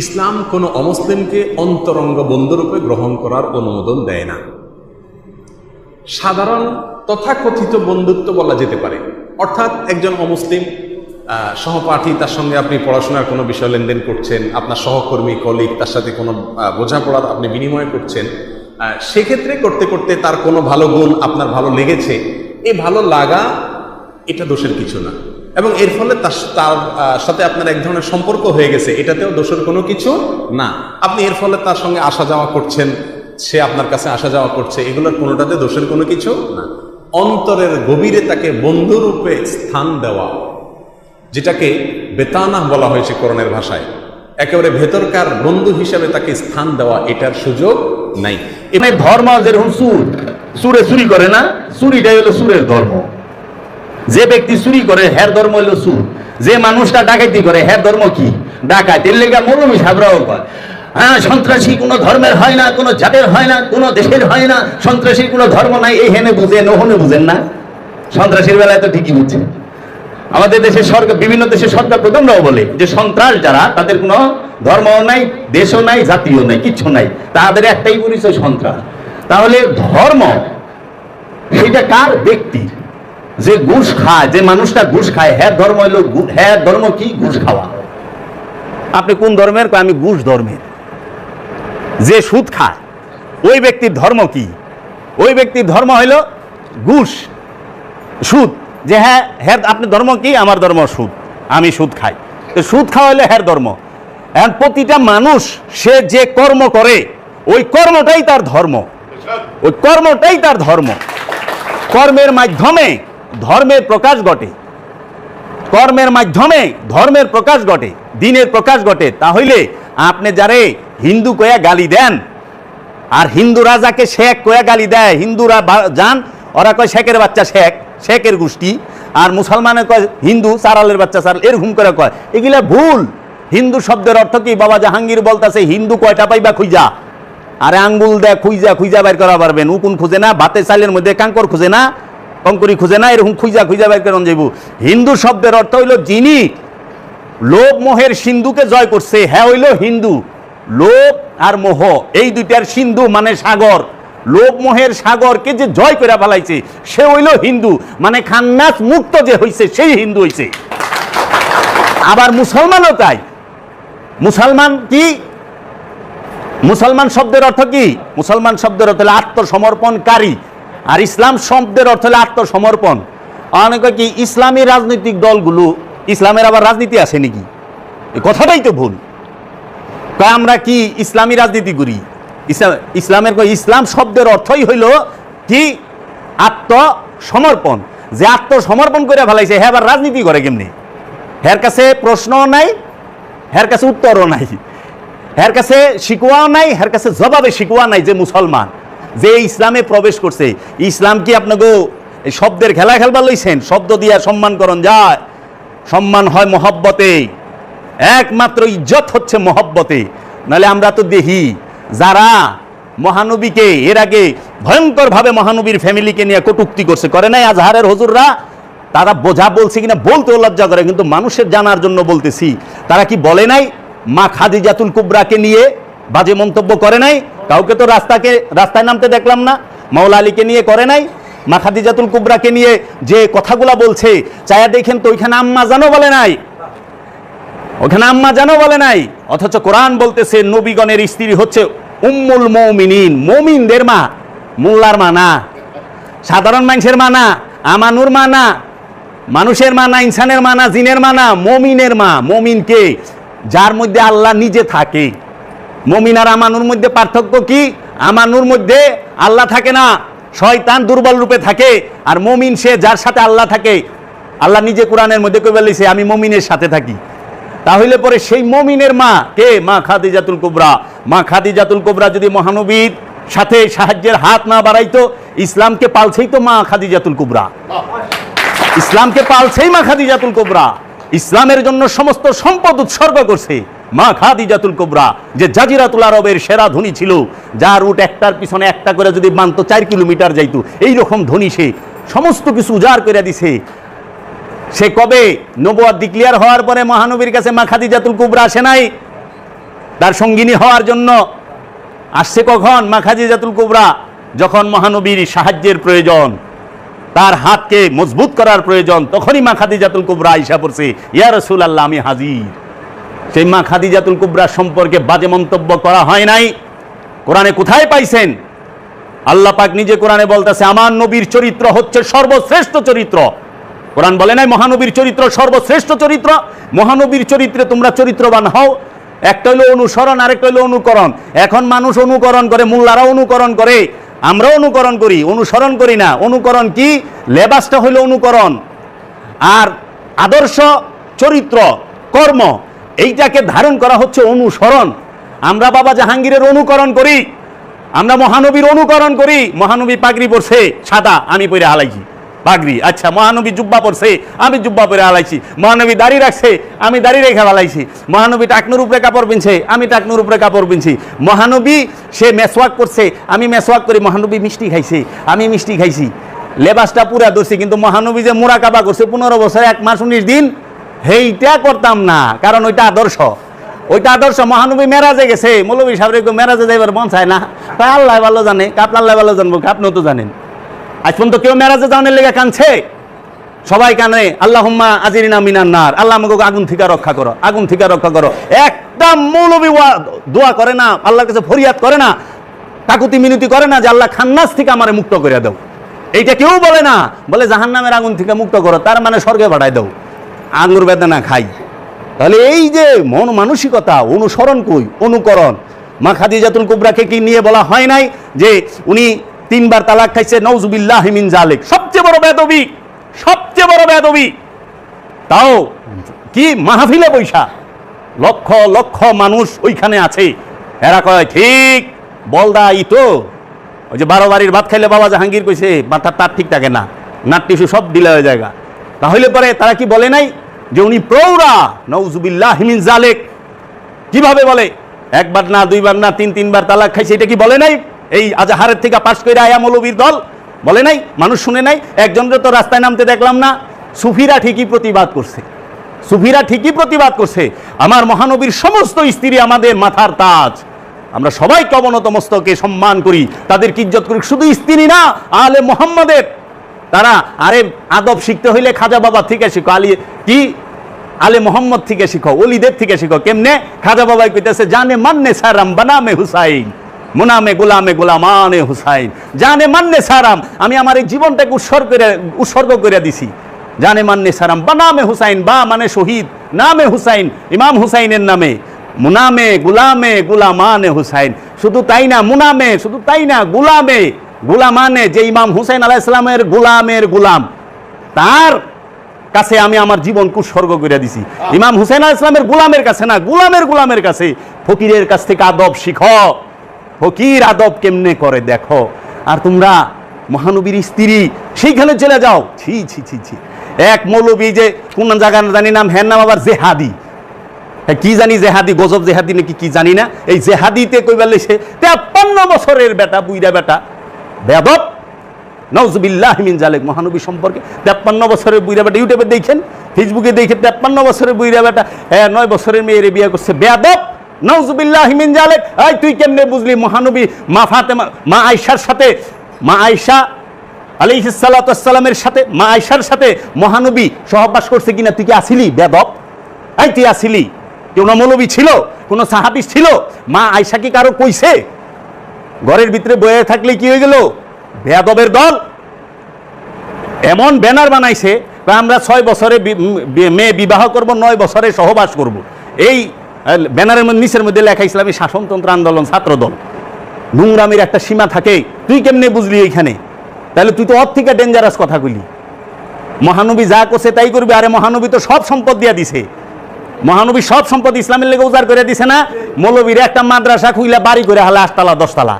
ইসলাম কোনো অমুসলিমকে অন্তরঙ্গ বন্ধুরূপে গ্রহণ করার অনুমোদন দেয় না। সাধারণ তথাকথিত বন্ধুত্ব বলা যেতে পারে, অর্থাৎ একজন অমুসলিম সহপাঠী, তার সঙ্গে আপনি পড়াশোনার কোনো বিষয় লেনদেন করছেন, আপনার সহকর্মী কলিগ, তার সাথে কোনো বোঝাপড়ার আপনি বিনিময় করছেন, সেক্ষেত্রে করতে করতে তার কোনো ভালো গুণ আপনার ভালো লেগেছে, এই ভালো লাগা এটা দোষের কিছু না, এবং এর ফলে তার সাথে আপনার এক ধরনের সম্পর্ক হয়ে গেছে, এটাতেও দোষের কোনো কিছু না। আপনি এর ফলে তার সঙ্গে আসা যাওয়া করছেন, সে আপনার কাছে আসা যাওয়া করছে, এগুলোর কোনোটাতে দোষের কোনো কিছু না। অন্তরের গভীরে তাকে বন্ধুরূপে স্থান দেওয়া, যেটাকে বেতানা বলা হয়েছে কোরআনের ভাষায়, একেবারে ভেতরকার বন্ধু হিসাবে তাকে স্থান দেওয়া, এটার সুযোগ নাই। এখানে ধর্ম যেরকম সুরে চুরি করে না, চুরিটাই হলো সুরের ধর্ম। যে ব্যক্তি চুরি করে হ্যার ধর্ম হলো সুর। যে মানুষটা ডাকাতি করে হ্যার ধর্ম কি? ডাকাত। এর লেগে মৌলবী সাহেবরাও কয়, হ্যাঁ সন্ত্রাসী কোনো ধর্মের হয় না, কোনো জাতের হয় না, কোনো দেশের হয় না, সন্ত্রাসীর কোনো ধর্ম নাই। এই হেনে বুঝেন, ওহনে বুঝেন না। সন্ত্রাসীর বেলায় তো ঠিকই বুঝছেন। আমাদের দেশের সরকার, বিভিন্ন দেশের সরকার প্রধানরাও বলে যে সন্ত্রাস যারা, তাদের কোনো ধর্মও নাই, দেশও নাই, জাতীয় নাই, কিচ্ছু নাই, তাদের একটাই পরিচয় সন্ত্রাস। তাহলে ধর্ম সেটা কার? ব্যক্তির। যে ঘুষ খায়, যে মানুষটা ঘুষ খায়, হ্যাঁ ধর্ম হইল, হ্যাঁ ধর্ম কি? ঘুষ খাওয়া। আপনি কোন ধর্মের? আমি ঘুষ ধর্মের। যে সুদ খায় ওই ব্যক্তির ধর্ম কি? ওই ব্যক্তির ধর্ম হইল ঘুষ, সুদ। যে হ্যাঁ হ্যাঁ আপনি ধর্ম কি? আমার ধর্ম সুদ, আমি সুদ খাই। তো সুদ খাওয়া হইলে হ্যাঁ ধর্ম। এখন প্রতিটা মানুষ সে যে কর্ম করে ওই কর্মটাই তার ধর্ম, ওই কর্মটাই তার ধর্ম। কর্মের মাধ্যমে ধর্মের প্রকাশ ঘটে, কর্মের মাধ্যমে ধর্মের প্রকাশ ঘটে, দিনের প্রকাশ ঘটে। তাহলে আপনি যারে হিন্দু কয়া গালি দেন, আর হিন্দু রাজাকে শেখ কয়া গালি দেয়, হিন্দুরা যান ওরা কয় শেখের বাচ্চা শেখ, শেখের গোষ্ঠী, আর মুসলমানের কয় হিন্দু, চারালের বাচ্চা চারাল, এরকম করে কয়। এগুলা ভুল। হিন্দু শব্দের অর্থ কি? বাবা জাহাঙ্গীর বলতেছে হিন্দু কয়টা পাইবা খুঁজা, আরে আঙ্গুল দেয় খুঁজা খুঁজা বের করা পারবেন। উকুন খুঁজে না, ভাতের চালের মধ্যে কাঙ্কর খুঁজে না, কঙ্করি খুঁজে না, এরকম খুঁজা খুঁজা বের করে যাইব। হিন্দু শব্দের অর্থ হইল যিনি লোভ মোহের সিন্ধুকে জয় করছে, হ্যাঁ হইল হিন্দু। লোভ আর মোহ এই দুইটার সিন্ধু মানে সাগর, লোভ মোহের সাগরকে যে জয় করে ফেলাইছে সে হইল হিন্দু, মানে খান্নাস মুক্ত যে হইছে সেই হিন্দু হইছে। আবার মুসলমানও তাই। মুসলমান কি? মুসলমান শব্দের অর্থ কি? মুসলমান শব্দের অর্থ হলো আত্মসমর্পণকারী, আর ইসলাম শব্দের অর্থ হলো আত্মসমর্পণ। অনেকে কি ইসলামী রাজনৈতিক দলগুলো, ইসলামের আবার রাজনীতি আছে নাকি? এই কথাটাই তো ভুল। আমরা কি ইসলামী রাজনীতি করি? ইসলামের ইসলাম শব্দের অর্থই হইল কি? আত্মসমর্পণ। যে আত্মসমর্পণ করে ফেলাইছে হ্যাঁ আবার রাজনীতি করে কেমনি? হের কাছে প্রশ্নও নাই, হের কাছে উত্তরও নাই, হের কাছে শিকোয়াও নাই, হের কাছে জবাবে শিকোয়া নাই। যে মুসলমান যে ইসলামে প্রবেশ করছে, ইসলাম কি আপনাকে এই শব্দের খেলা খেলবার লইছেন? শব্দ দিয়া সম্মান করণ যায়? সম্মান হয় মহব্বতে, একমাত্র ইজ্জত হচ্ছে মহব্বতে। নাহলে আমরা তো দেখি যারা মহানবীকে এর আগে ভয়ঙ্করভাবে মহানবীর ফ্যামিলিকে নিয়ে কটূক্তি করছে, করে নাই আজহারের হুজুররা? তারা বোঝা বলছে কিনা বলতেও লজ্জা করে, কিন্তু মানুষের জানার জন্য বলতেছি। তারা কি বলে নাই মা খাদিজাতুল কুবরাকে নিয়ে বাজে মন্তব্য করে নাই? কাউকে তো রাস্তায় নামতে দেখলাম না। মাওলা আলীকে নিয়ে করে নাই? মা খাদিজাতুল কুবরাকে নিয়ে যে কথাগুলা বলছে চায়া দেখেন তো, ওইখানে আম্মা জানো বলে নাই, ওখানে আম্মা জানো বলে নাই। অথচ কোরআন বলতেছে নবীগণের স্ত্রী হচ্ছে উম্মুল মুমিনিন, মুমিনদের মা, মোল্লার মা না, সাধারণ মানুষের মা না, আমানুর মা না, মানুষের মা না, ইনসানের মা না, জিনের মা না, মুমিনের মা। মুমিন কে? যার মধ্যে আল্লাহ নিজে থাকে। মুমিন আর আমানুর মধ্যে পার্থক্য কি? আমানুর মধ্যে আল্লাহ থাকে না, শয়তান দুর্বল রূপে থাকে। আর মুমিন সে যার সাথে আল্লাহ থাকে। আল্লাহ নিজে কোরআনের মধ্যে কই বলেছে আমি মুমিনের সাথে থাকি। তাহলে পরে সেই মুমিনের মা কে? মা খাদিজাতুল কুবরা। মা খাদিজাতুল কুবরা যদি মহানবীর সাথে সাহায্যের হাত না বাড়াইতো, ইসলামকে পালছেই তো মা খাদিজাতুল কুবরা, ইসলামকে পালছেই মা খাদিজাতুল কুবরা। ইসলামের জন্য সমস্ত সম্পদ উৎসর্গ করছে মা খাদিজাতুল কুবরা, যে জাজিরাতুল আরবের সেরা ধনী ছিল, যার উট একটার পিছনে একটা করে যদি মানতো 4 কিলোমিটার যাইতো, এইরকম ধনী সে, সমস্ত কিছু উজাড় করে দিছে। সে কবে নবুয়ত ডিক্লেয়ার হওয়ার পরে মহানবীর কাছে মা খাদিজাতুল কুবরা আসে নাই? তার সঙ্গিনী হওয়ার জন্য আসছে কখন? মা খাদিজাতুল কুবরা যখন মহানবীর সাহায্যের প্রয়োজন, তার হাতকে মজবুত করার প্রয়োজন, তখনই মা খাদিজাতুল কুবরা আইসা পড়ছে, ইয়া রাসূলুল্লাহ আমি হাজির। সেই মা খাদিজাতুল কুবরা সম্পর্কে বাজে মন্তব্য করা হয় নাই। কোরআনে কোথায় পাইছেন? আল্লাহ পাক নিজে কোরআনে বলতেছে আমার নবীর চরিত্র হচ্ছে সর্বশ্রেষ্ঠ চরিত্র। কোরআন বলে নাই মহানবীর চরিত্র সর্বশ্রেষ্ঠ চরিত্র? মহানবীর চরিত্রে তোমরা চরিত্রবান হও। একটা হলো অনুসরণ, আরেকটা হলো অনুকরণ। এখন মানুষ অনুকরণ করে, মোল্লারা অনুকরণ করে, আমরা অনুকরণ করি, অনুসরণ করি না। অনুকরণ কি? লেবাসটা হইলো অনুকরণ, আর আদর্শ, চরিত্র, কর্ম এইটাকে ধারণ করা হচ্ছে অনুসরণ। আমরা বাবা জাহাঙ্গীরের অনুকরণ করি, আমরা মহানবীর অনুকরণ করি। মহানবী পাগড়ি পরছে সাদা, আমি পরে হালাইছি পাগড়ি। আচ্ছা, মহানবী জুব্বা পরছে, আমি জুব্বা পরে হালাইছি। মহানবী দাড়ি রাখছে, আমি দাড়ি রেখে হালাইছি। মহানবী টাকনুর উপরে কাপড় পিনছে, আমি টাকনুর উপরে কাপড় পিনছি। মহানবী সে মেসওয়াক করছে, আমি মেসওয়াক করি। মহানবী মিষ্টি খাইছে, আমি মিষ্টি খাইছি। লেবাসটা পুরা ধরছি, কিন্তু মহানবী যে মোরাকাবা করছে 15 বছর 1 মাস 19 দিন, সেইটা করতাম না, কারণ ওইটা আদর্শ। ওইটা আদর্শ। মহানবী মেরাজে গেছে, মৌলভী সাহেব মেরাজে যাইবার মন চায় না, তাই আল্লাহ ভালো জানে, আল্লাহ ভালো জানবো, আপনিও তো জানেন। আজ পর্যন্ত কেউ মেরাজে যাওয়ার লেগে কানছে? সবাই কানে আল্লাহুম্মা আজিরিনা মিনান নার, আল্লাহ আমাকে আগুন থেকে রক্ষা করো, আগুন থেকে রক্ষা করো। একটা মৌলভী দোয়া করে না, আল্লাহর কাছে ফরিয়াদ করে না, কাকুতি মিনতি করে না যে আল্লাহ খান্নাস থেকে আমারে মুক্ত করে দাও। এইটা কেউ বলে না। বলে জাহান্নামের আগুন থেকে মুক্ত করো, তার মানে স্বর্গে পাঠাই দাও, আঙ্গুর বেদনা খাই। তাহলে এই যে মন মানসিকতা, অনুসরণ কই? অনুকরণ। মা খাদিজাতুল কুবরাকে কি নিয়ে বলা হয় নাই যে উনি 3 বার তালাক খাইছে? নাউজুবিল্লাহি মিন জালিক। সবচেয়ে বড় বেদবি, সবচেয়ে বড় বেদবি। তাও কি মাহফিলে বৈশা লক্ষ লক্ষ মানুষ ওইখানে আছে, এরা কয় ঠিক বলদা ই তো ওই যে 12 বাড়ির ভাত খাইলে বাবা জাহাঙ্গীর কইছে মাথা তার ঠিক থাকে না, নাট টিস্যু সব ডিলে হয়ে জায়গা। তাহলে পরে তারা কি বলে নাই যে উনি প্রৌরা? নাউজুবিল্লাহি মিন জালিক। কিভাবে বলে? 1 বার না, 2 বার না, 3 বার তালাক খাইছে, এটা কি বলে নাই? এই আজহারের থেকে পাশ করে আয়া মৌলবীর দল বলে নাই? মানুষ শুনে নাই? একজনের তো রাস্তায় নামতে দেখলাম না। সুফিরা ঠিকই প্রতিবাদ করছে, সুফিরা ঠিকই প্রতিবাদ করছে। আমার মহানবীর সমস্ত স্ত্রী আমাদের মাথার তাজ, আমরা সবাইকে অবনত মস্তকে সম্মান করি, তাদেরকে ইজ্জত করি। শুধু স্ত্রী না, আলে মোহাম্মদের তারা। আরে আদব শিখতে হইলে খাজা বাবা থেকে শিখো, আলী কি আলে মোহাম্মদ থেকে শিখো, ওলিদের থেকে শিখো। কেমনে? খাজা বাবাই কইতেছে জানে মান্নে সারাম বানামে হুসাইন, মুনামে গোলামে গোলামানে হুসাইন। জানে মান্নে সারাম, আমি আমার এই জীবনটাকে উৎসর্গ করে দিছি। জানে মান্নে সারাম বানামে হুসাইন, বা মানে শহীদ, নামে হুসাইন, ইমাম হুসাইনের নামে। মুনামে গুলামে গুলামানে হুসাইন। শুধু তাই না, মুনামে শুধু তাই না, গুলামে গুলামানে, যে ইমাম হুসাইন আলাইহিস সালামের গুলামের গুলাম, তার কাছে আমি আমার জীবন উৎসর্গ করে দিছি। ইমাম হুসাইন আলাইহিস সালামের গুলামের কাছে না, গুলামের গুলামের কাছে। ফকিরের কাছ থেকে আদব শিখো, ফকির আদব কেমনে করে দেখো। আর তোমরা মহানবীর স্ত্রী, সেইখানে চলে যাও। ছি ছি ছি ছি। এক মৌলবী যে কোন জায়গা জানি নাম, হ্যাঁ নাম আবার জেহাদি, কি জানি জেহাদি, গজব জেহাদি নাকি কি জানি না। এই জেহাদিতে কইবার লাইছে 53 বছরের বেটা, বুইরা বেটা, বেয়াদব। নাউজুবিল্লাহি মিন জালিক। মহানবী সম্পর্কে 53 বছরের বুইরা বেটা, ইউটিউবে দেখেন, ফেসবুকে দেখেন, 53 বছরের বুইরা বেটা, হ্যাঁ 9 বছরের মেয়েরে বিয়ে করছে, বেয়াদব। নাউজুবিল্লাহি মিন জালিক। এই তুই কেমনে বুঝলি মহানবী মা ফাতেমা, মা আয়েশার সাথে, মা আয়েশা আলাইহিস সালাতু ওয়াস সালামের সাথে, মা আয়েশার সাথে মহানবী সহবাস করছে কিনা? তুই কি আসিলি? বেয়াদব। এই তুই আসিলি? কোন মৌলবী ছিল? কোন সাহাবী ছিল? মা আয়েশা কি কারো কইছে? ঘরের ভিতরে বয়ে থাকলে কি হয়ে গেল? বেয়াদবের দল। এমন ব্যানার বানাইছে, আমরা 6 বছরে মেয়ে বিবাহ করব, 9 বছরে সহবাস করব। এই ব্যানারের নিচের মধ্যে লেখা ইসলামী শাসনতন্ত্র আন্দোলন ছাত্র দল। নোংরামির একটা সীমা থাকে, তুই কেমনে বুঝলি এইখানে? তাহলে তুই তো ওর থেকে ডেঞ্জারাস কথা কইলি। মহানবী যা করছে তাই করবি। আরে মহানবী তো সব সম্পদ দিয়া দিছে, মহানবী সব সম্পদ ইসলামের লেগে উজাড় করে দিছে না? মৌলবীর একটা মাদ্রাসা খুইলা বাড়ি করে হালে 8 তলা 10 তলা,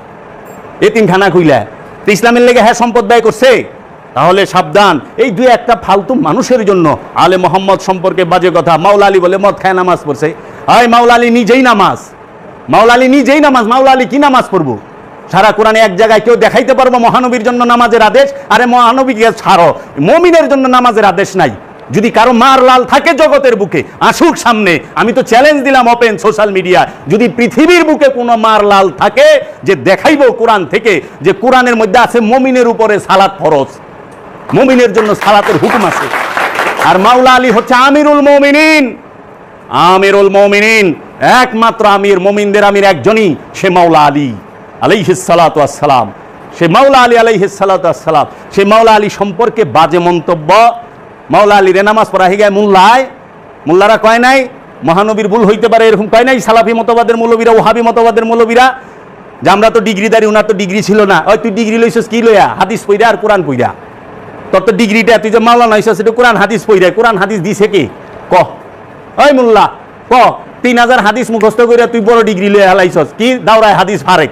এতিমখানা খুইলা, তো ইসলামের লেগে হ্যাঁ সম্পদ ব্যয় করছে। তাহলে সাবধান, এই 2-1টা ফালতু মানুষের জন্য আলে মোহাম্মদ সম্পর্কে বাজে কথা। মাওলা আলী বলে মদ খায় নামাজ পড়ছে। হয় মাওলা আলী নিজেই নামাজ, মাওলা আলী নিজেই নামাজ। মাওলা আলী কি নামাজ পড়বো? সারা কোরআনে এক জায়গায় কেউ দেখাইতে পারবো মহানবীর জন্য নামাজের আদেশ? আরে মহানবীকে ছাড়ো, মুমিনের জন্য নামাজের আদেশ নাই। যদি কারো মার লাল থাকে জগতের বুকে আসুক সামনে, আমি তো চ্যালেঞ্জ দিলাম ওপেন সোশ্যাল মিডিয়া, যদি পৃথিবীর বুকে কোনো মার লাল থাকে যে দেখাইবো কোরআন থেকে যে কোরআনের মধ্যে আছে মুমিনের উপরে সালাত ফরজ, মুমিনের জন্য সালাতের হুকুম আছে। আর মাওলা আলী হচ্ছে আমিরুল মুমিনিন, আমিরুল মুমিনিন, একমাত্র আমির, মুমিনদের আমির একজনই, সে মাওলা আলী আলাইহিস সালাতু ওয়াস সালাম। সে মাওলা আলী আলাইহিস সালাতু ওয়াস সালাম, সে মাওলা আলী সম্পর্কে বাজে মন্তব্য, মাওলা আলী রে নামাজ পড়া হয়ে গেছে মোল্লারা কয় নাই মহানবীর ভুল হইতে পারে, এরকম কয় নাই সালাফি মতবাদের মৌলবীরা, ওহাবি মতবাদের মৌলবীরা, যে আমরা তো ডিগ্রিদারি, উনার তো ডিগ্রি ছিল না। ওই তুই ডিগ্রি লইছিস কি লইয়া? হাদিস পইরা আর কোরআন পইরা। তোর তো ডিগ্রিটা, তুই যে মাওলানা হইছিস সেটা কোরআন হাদিস পইরা। কোরআন হাদিস দিছে কি? ক ওই মোল্লা ক, 3000 হাদিস মুখস্থ কইরা তুই বড় ডিগ্রি লইয়া হালাইছস কি? দাওরায় হাদিস ফারেক,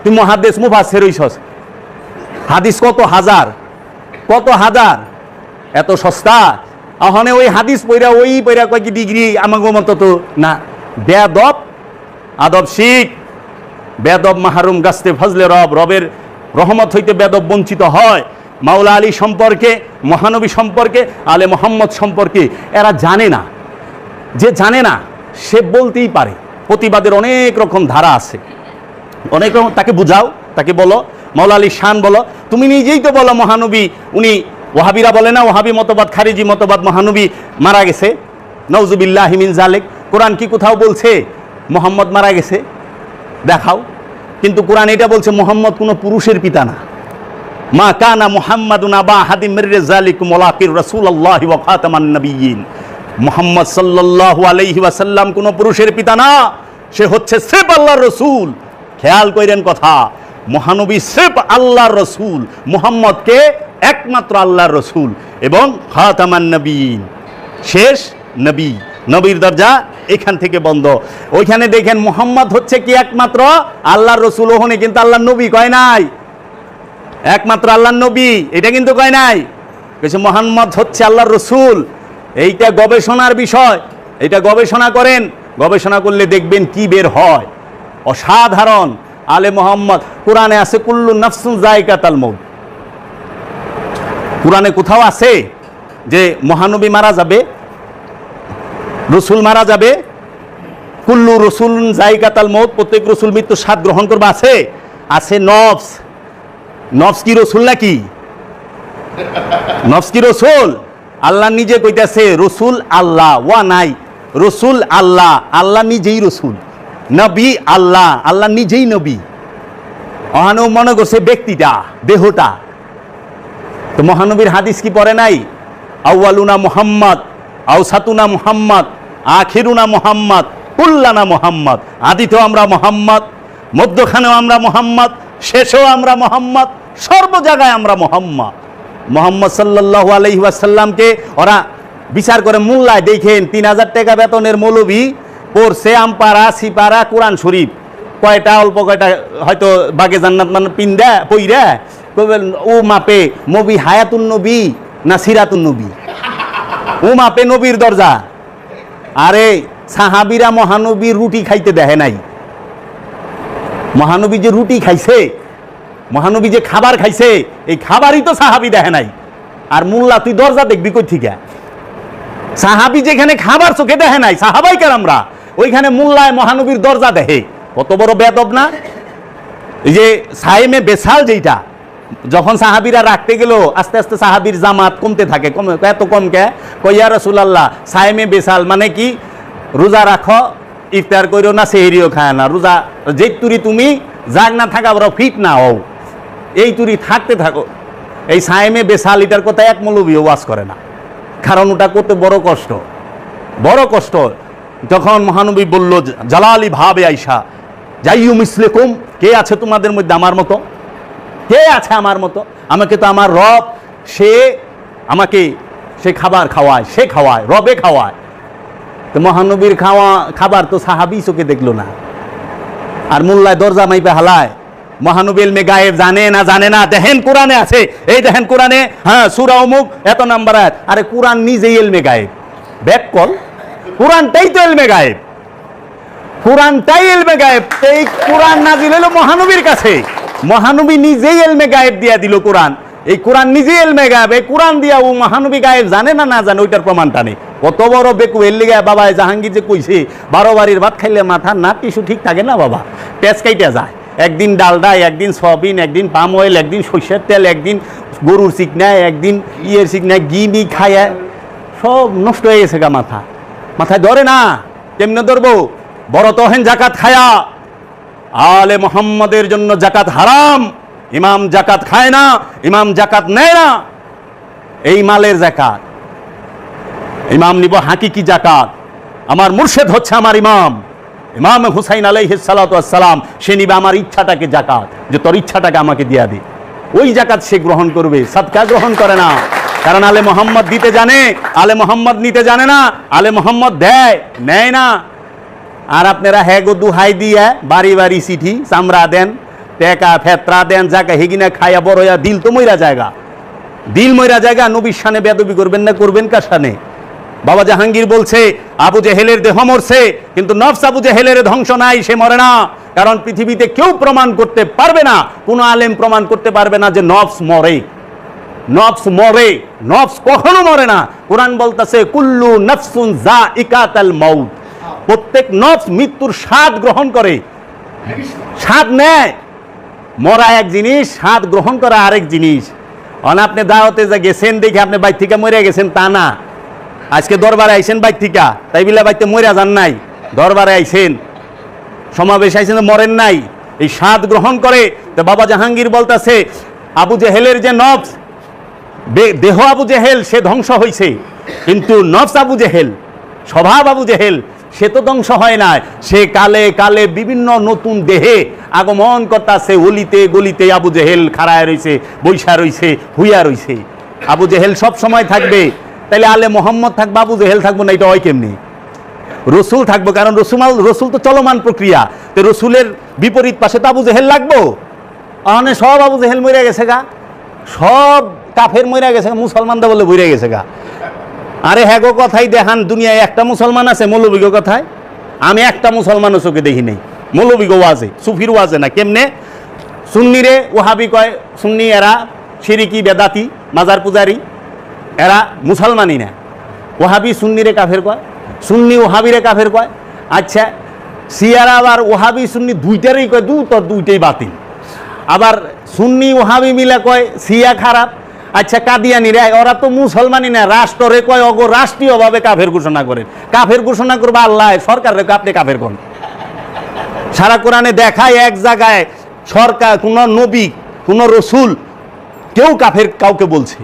তুই মুহাদ্দিস মুফাসসির হইছস। হাদিস কত হাজার, কত হাজার, এত সস্তা? ওখানে ওই হাদিস পইরা ওই পইরা কয় কি ডিগ্রি? আমাগো মতো তো না। বেয়াদব, আদব শিখ। বেদব মাহরুম গাছতে ফজলে রব, রবের রহমত হইতে বেদব বঞ্চিত হয়। মাওলা আলী সম্পর্কে, মহানবী সম্পর্কে, আলে মোহাম্মদ সম্পর্কে এরা জানে না। যে জানে না সে বলতেই পারে। প্রতিবাদের অনেক রকম ধারা আছে, অনেক রকম। তাকে বুঝাও, তাকে বলো মাওলা আলীর শান বলো। তুমি নিজেই তো বলো মহানবী, উনি ওহাবিরা বলে না, ওহাবি মতবাদ, খারিজি মতবাদ, মহানবী মারা গেছে, নাউজুবিল্লাহি মিন যালিক। কোরআন কি কোথাও বলছে মোহাম্মদ মারা গেছে? দেখাও। কিন্তু কোরআন এটা বলছে মোহাম্মদ কোনো পুরুষের পিতা না। মা কানা মুহাম্মাদুন আবা আহাদিম মির রিজালিকুম ওয়ালাকির রাসূলুল্লাহি ওয়া খাতামান নবিয়্যিন। মুহাম্মদ সাল্লাল্লাহু আলাইহি ওয়াসাল্লাম কোনো পুরুষের পিতা না, সে হচ্ছে সিফ আল্লাহর রাসূল। খেয়াল কইরেন কথা, মহানবী সিফ আল্লাহর রাসূল, মুহাম্মদকে একমাত্র আল্লাহর রাসূল এবং খাতামান নবিয়্যিন, শেষ নবী। নবীর দরজা এখান থেকে বন্ধ। ওইখানে দেখেন মুহাম্মদ হচ্ছে কি একমাত্র আল্লাহর রসুল, ওখানে কিন্তু আল্লাহর নবী কয় নাই, একমাত্র আল্লাহর নবী এটা কিন্তু কয় নাই। কিছু মুহাম্মদ হচ্ছে আল্লাহর রসুল। এইটা গবেষণার বিষয়, এটা গবেষণা করেন, গবেষণা করলে দেখবেন কি বের হয়, অসাধারণ। আলে মোহাম্মদ, কোরআনে আছে কুল্লু নাফসুন যায়কাতুল মউত। কোরআনে কোথাও আছে যে মহানবী মারা যাবে, রসুল মারা যাবে? কুল্লু রসুল যায়কাতুল মউত, প্রত্যেক রসুল মৃত্যুর স্বাদ গ্রহণ করবে। আছে? আছে নফস। নফস কি রসুল নাকি? নফস কি রসুল? আল্লাহ নিজে কইতাছে রসুল আল্লাহ, ওয়া নাই রসুল আল্লাহ, আল্লাহ নিজেই রসুল, নবী আল্লাহ, আল্লাহ নিজেই নবী। ওখানেও মনে করছে ব্যক্তিটা, দেহটা। তো মহানবীর হাদিস কি পড়ে নাই? আউয়ালুনা মুহাম্মদ, আওসাতুনা মুহাম্মদ, আখিরুনা মুহাম্মদ, কুল্লানা মুহাম্মদ। আদিতেও আমরা মুহাম্মদ, মধ্যখানেও আমরা মুহাম্মদ, শেষেও আমরা মুহাম্মদ, সর্ব জায়গায় আমরা মুহাম্মদ। মুহাম্মদ সাল্লাল্লাহু আলাইহি ওয়াসাল্লামকে ওরা বিচার করে মূল্যায় দেখেন। 3000 টাকা বেতনের মৌলবি পড়ছে আমপারা সিপারা কোরআন শরীফ, কয়টা অল্প কয়টা হয়তো বাগে জান্নাত মানে পিন্দা পইরা কইবেন ও মাপে নবী হায়াতুন নবী না সিরাতুন নবী, ও মাপে নবীর দরজা। আরে সাহাবীরা মহানবীর রুটি খাইতে দেখে নাই। মহানবী যে রুটি খাইছে, মহানবী যে খাবার খাইছে, এই খাবারই তো সাহাবী দেখে নাই। আর মোল্লা তুই দরজা দেখবি কই থেকে? সাহাবী যেখানে খাবার চোখে দেখে নাই, সাহাবাই কেরামরা ওইখানে মোল্লায় মহানবীর দরজা দেখে। কত বড় বেয়াদব না? এই যে সাইমে বেসাল, যেটা যখন সাহাবীরা রাখতে গেল, আস্তে আস্তে সাহাবীর জামাত কমতে থাকে। এত কম কে? কইয়া রাসূলুল্লাহ সাইমে বেসাল মানে কি? রোজা রাখো, ইফতার করিও না, সেহরিও খায় না, রোজা যে তুরি তুমি জাগ না থাকা বড় ফিট না হও, এই তুরি থাকতে থাকো। এই সাইমে বেসাল এটার কথা এক মৌলবীও ওয়াজ করে না, কারণ ওটা করতে বড় কষ্ট, বড় কষ্ট। যখন মহানবী বলল জালালি ভাবে আইসা যাইয়ু মিসলেকুম, কে আছে তোমাদের মধ্যে আমার মতো? কে আছে আমার মতো? আমাকে তো আমার রব, সে আমাকে সে খাবার খাওয়ায়, সে খাওয়ায়, রবে খাওয়ায়। তো মহানবীর খাবার তো সাহাবী চোখে দেখলো না, আর মোল্লায় দরজা মাইপে হালায়। মহানবী ইলমে গায়েব জানে না, জানে না। দেখেন কোরআনে আছে, এই দেখেন কোরআনে, হ্যাঁ সূরা অমুক এত নাম্বার আয়াত। আরে কোরআন নিজেই ইলমে গায়েব, ব্যাক কল। কোরআনটাই তো ইলমে গায়েব, কোরআনটাই ইলমে গায়েব। এই কোরআন নাজিল হলো মহানবীর কাছে, মহানবী নিজেই ইলমে গায়েব দিয়া দিল কোরআন। এই কোরআন নিজে এলমে গায়েব, এই কোরআন দিয়া ও মহানবী গায়েব জানে না জানে ওইটার প্রমাণটা নেই। কত বড় বেকু এল্লি গায়ে বাবা জাহাঙ্গীর যে কইছে 12 বাড়ির ভাত খাইলে মাথা না টিস্যু ঠিক থাকে না বাবা, পেঁচ কাইটা যায়। একদিন ডালডা, একদিন সয়াবিন, একদিন পাম অয়েল, একদিন সর্ষের তেল, একদিন গরুর চিকনায়, একদিন ইয়ের চিকনায়, ঘি নি খায় সব নষ্ট হয়ে গেছে গা। মাথায় ধরে না, কেমনে ধরবো? বড় তহেন জাকাত খায়া, আলে মোহাম্মদের জন্য জাকাত হারাম। ইমাম জাকাত খায় না, ইমাম জাকাত নেয় না, এই মালের জাকাত। ইমাম নিব হাকিকি জাকাত। আমার মুর্শেদ হচ্ছে আমার ইমাম, ইমাম হুসাইন আলাইহিস সালাতু ওয়াস সালাম। সে নিবে আমার ইচ্ছাটাকে জাকাত, যে তোর ইচ্ছাটাকে আমাকে দিয়া দে, ওই জাকাত সে গ্রহণ করবে, সাদকা গ্রহণ করে না। কারণ আলে মোহাম্মদ দিতে জানে, আলে মোহাম্মদ নিতে জানে না। আলে মোহাম্মদ দেয়, নেয় না। আর আপনারা হ্যাঁ গো দুহাই দিয়ে বাড়ি বাড়ি চিঠি চামড়া দেন, টেকা ফেতরা দেন, জায়গা হেগিনা খায়া বড় হইয়া দিল তো মইরা জায়গা, দিল মইরা জায়গা। নবীর শানে বেয়াদবি করবেন না, করবেন কার শানে? বাবা জাহাঙ্গীর বলছে আবু জেহেলের দেহ মরছে, কিন্তু নফস আবু জেহেলের ধ্বংস নাই, সে মরে না। কারণ পৃথিবীতে কেউ প্রমাণ করতে পারবে না, কোনো আলেম প্রমাণ করতে পারবে না যে নফস মরে। নফস মরে, নফস কখনো মরে না। কোরআন বলতেছে কুল্লু নফসুন যায়িকাতুল মাউত, প্রত্যেক নফস মৃত্যুর স্বাদ গ্রহণ করে, স্বাদ নেয়। মরা এক জিনিস, স্বাদ গ্রহণ করা আরেক জিনিস। আপনি দাওয়াতে যা গেছেন দেখে আপনি বাইর থেকে মরে গেছেন তা না। আজকে দরবারে আইছেন বাইর থেকে, তাই বিলা বাইতে মরিয়া যান নাই, দরবারে আইছেন, সমাবেশ আইছেন, মরেন নাই, এই স্বাদ গ্রহণ করে। তো বাবা জাহাঙ্গীর বলতেছে আবু জেহেলের যে নফস, দেহ আবু জেহেল সে ধ্বংস হয়েছে, কিন্তু নফস আবু জেহেল, স্বভাব আবু জেহেল সে তো ধ্বংস হয় না। সে কালে কালে বিভিন্ন নতুন দেহে আগমন করতেছে, অলিতে গলিতে আবু জেহেল খাড়ায় রয়েছে, বৈশা রয়েছে, হুইয়া রয়েছে। আবু জেহেল সব সময় থাকবে, তাইলে আলে মোহাম্মদ থাকবে, আবু জেহেল থাকবো না, এটা হয় কেমনি? রসুল থাকবো, কারণ রসুল তো চলমান প্রক্রিয়া। তো রসুলের বিপরীত পাশে তো আবু জেহেল লাগবো। মানে সব আবু জেহেল মরে গেছে গা, সব কাফের মরে গেছে, মুসলমানদের বলে বইরে গেছে গা। আরে হ্যাঁ গো, কথাই দেখান দুনিয়ায় একটা মুসলমান আছে মৌলবী গো? কথায় আমি একটা মুসলমানও চোখে দেখি নেই। মৌলবী গো ওয়াজে, সুফির ওয়াজে না। কেমনে? সুন্নিরে ওহাবি কয়, সুন্নি এরা শিরিকি বেদাতি মাজার পূজারি, এরা মুসলমানই না। ওহাবি সুন্নিরে কাফের কয়, সুন্নি ওহাবিরে কাফের কয়। আচ্ছা, সিয়ারা আবার ওহাবি সুন্নি দুইটারই কয় দুইটাই বাতিল। আবার সুন্নি ওহাবি মিলে কয় সিয়া খারাপ। আচ্ছা, কাদিয়ানিরা ওরা তো মুসলমানই না, রাষ্ট্রে কয় অগো রাষ্ট্রীয়ভাবে কাফের ঘোষণা করেন। কাফের ঘোষণা করবে আল্লাহ, সরকার রেখে আপনি কাফের কোন? সারা কোরআনে দেখায় এক জায়গায় সরকার, কোন নবী, কোন রসুল কেউ কাফের কাউকে বলছে?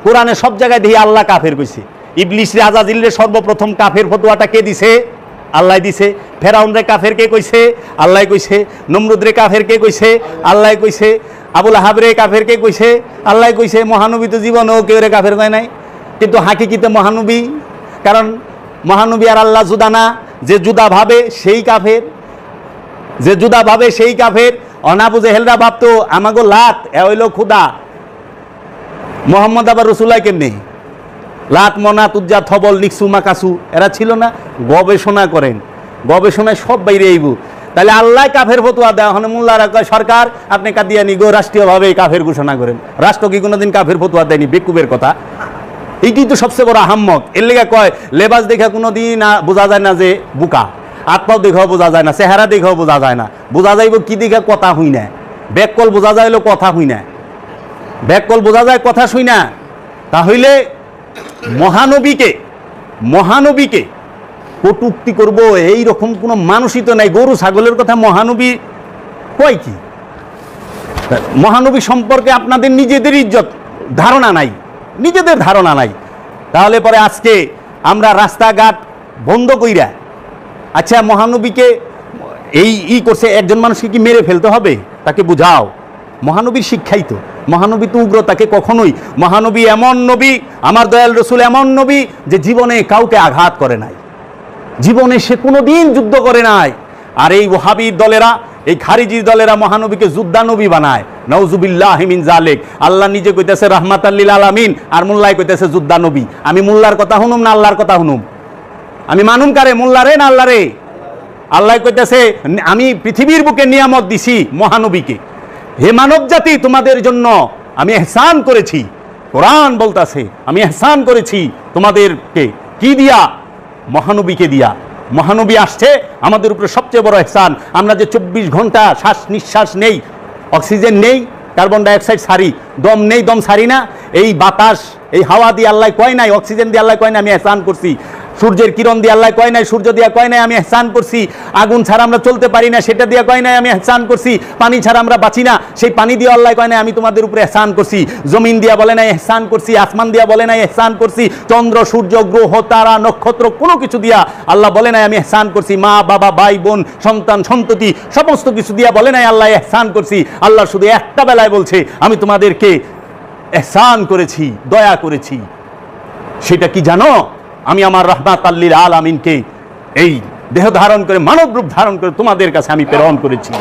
কোরআনে সব জায়গায় দেখি আল্লাহ কাফের কইছে। ইবলিস রে আজাজিল রে সর্বপ্রথম কাফের ফতোয়াটা কে দিছে? আল্লাহ দিছে। ফেরাউন রে কাফের কে কইছে? আল্লাহ কইছে। নমরুদ রে কাফের কে কইছে? আল্লাহ কইছে। আবুল আহাব রে কাফের কে কইছে? আল্লাহ কইছে। মহানবী তো জীবনেও কেউ রে কাফের কয় নাই, কিন্তু হাকিকিতে মহানবী। কারণ মহানবী আর আল্লাহ জুদা না, যে জুদা ভাবে সেই কাফের, যে জুদা ভাবে সেই কাফের। অনাবু জেহেলরা ভাবতো আমাগো লাত এ হইল খুদা, মোহাম্মদ আবার রসুল্লাহ কেমনি? লাত মনাত উজ্জা থবল নিকসু মাকাসু এরা ছিল না? গবেষণা করেন, গবেষণায় সব বাইরে আইব। তাহলে আল্লাহ কাফের ফতোয়া দেওয়া হলে মোল্লারা কয় সরকার আপনি কাদিয়ানি গো রাষ্ট্রীয়ভাবে কাফের ঘোষণা করেন। রাষ্ট্র কি কোনোদিন কাফের ফতোয়া দেয়নি? বেকুবের কথা। এইটি তো সবচেয়ে বড় আহাম্মক। এর লেগে কয় লেবাস দেখে কোনোদিন বোঝা যায় না যে বুকা, আত্মাও দেখাও বোঝা যায় না, চেহারা দেখাও বোঝা যায় না। বোঝা যাইব কি দেখে? কথা হই না। ব্যাককল বোঝা যাইল কথা হই না, ব্যাককল বোঝা যায় কথা শুই না। তাহলে মহানবীকে কটুক্তি করব এইরকম কোনো মানুষই তো নাই। গরু ছাগলের কথা মহানবী কয় কি? মহানবী সম্পর্কে আপনাদের নিজেদের ইজ্জত ধারণা নাই, নিজেদের ধারণা নাই। তাহলে পরে আজকে আমরা রাস্তাঘাট বন্ধ কইরা, আচ্ছা মহানবীকে এই করছে, একজন মানুষকে কি মেরে ফেলতে হবে? তাকে বুঝাও। মহানবীর শিক্ষাই তো, মহানবী তো উগ্রতাকে কখনোই, মহানবী এমন নবী, আমার দয়াল রসুল এমন নবী যে জীবনে কাউকে আঘাত করে নাই, জীবনে সে কোনোদিন যুদ্ধ করে নাই। আর এই ওহাবীর দলেরা, এই খারিজির দলেরা মহানবীকে যুদ্ধানবী বানায়। নাউজুবিল্লাহি মিন জালিক। আল্লাহ নিজে কইতেছে রাহমাতাল লিল আলামিন, আর মোল্লায় কইতেছে যুদ্ধানবী। আমি মোল্লার কথা শুনুম না আল্লাহর কথা শুনুম? আমি মানুম কারে, মোল্লারে না আল্লাহরে? আল্লাহ কইতেছে আমি পৃথিবীর বুকে নিয়ামত দিছি মহানবীকে। হে মানব জাতি, তোমাদের জন্য আমি এহসান করেছি। কোরআন বলতাছে আমি এহসান করেছি তোমাদেরকে, কি দিয়া? মহানবীকে দিয়া। মহানবী আসছে আমাদের উপরে সবচেয়ে বড় এহসান। আমরা যে 24 ঘন্টা শ্বাস নিঃশ্বাস নেই, অক্সিজেন নেই, কার্বন ডাইঅক্সাইড ছাড়ি, দম নেই, দম ছাড়ি না, এই বাতাস এই হাওয়া দিয়ে আল্লাহ কয় নাই, অক্সিজেন দিয়ে আল্লাহ কয় নাই আমি এহসান করছি। সূর্যের কিরণ দিয়ে আল্লাহ কয় নাই, সূর্য দিয়া কয় নাই আমি এহসান করছি। আগুন ছাড়া আমরা চলতে পারি না, সেটা দিয়ে কয় নাই আমি এহসান করছি। পানি ছাড়া আমরা বাঁচি না, সেই পানি দিয়ে আল্লাহ কয় নাই আমি তোমাদের উপরে এহসান করছি। জমিন দিয়া বলে নাই এহসান করছি, আসমান দিয়া বলে নাই এহসান করছি, চন্দ্র সূর্য গ্রহ তারা নক্ষত্র কোনো কিছু দিয়া আল্লাহ বলে নাই আমি এহসান করছি। মা বাবা ভাই বোন সন্তান সন্ততি সমস্ত কিছু দিয়া বলে নাই আল্লাহ এহসান করছি। আল্লাহ শুধু একটা বেলায় বলছে আমি তোমাদেরকে এহসান করেছি, দয়া করেছি। সেটা কি জানো? আমি আমার রাহমাত লিল আলামিনকে এই দেহ ধারণ করে মানব রূপ ধারণ করে তোমাদের কাছে আমি প্রেরণ করেছি।